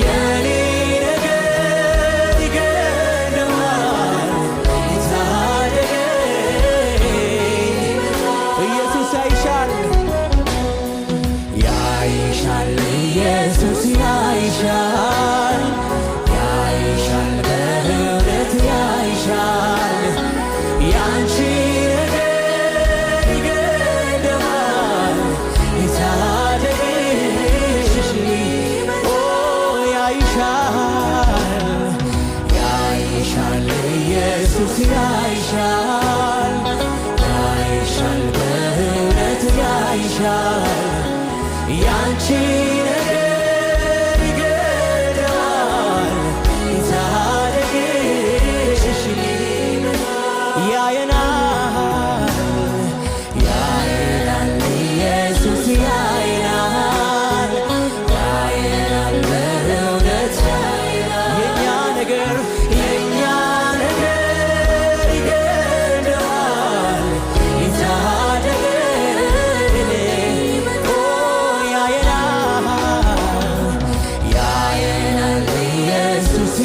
የኔ ነገር ይገደዋል ይታደገኝ ኢየሱስ ያይሻል ያይሻል ኢየሱስ ያይሻል ያይሻል በእውነት ያይሻል ያንቺ ነገር ይገደዋል ይታደገሽ ኦ ያይሻል ያይሻል ኢየሱስ ያይሻል ያይሻል በእውነት ያይሻል ያንቺ ነገር ይገደዋል ይታደገሽ ያየናል ያየናል ኢየሱስ ያየናል ያየናል በእውነት የኛ ነገር ይገደዋል ይታደገን ኦ ያየናል ያየናል ኢየሱስ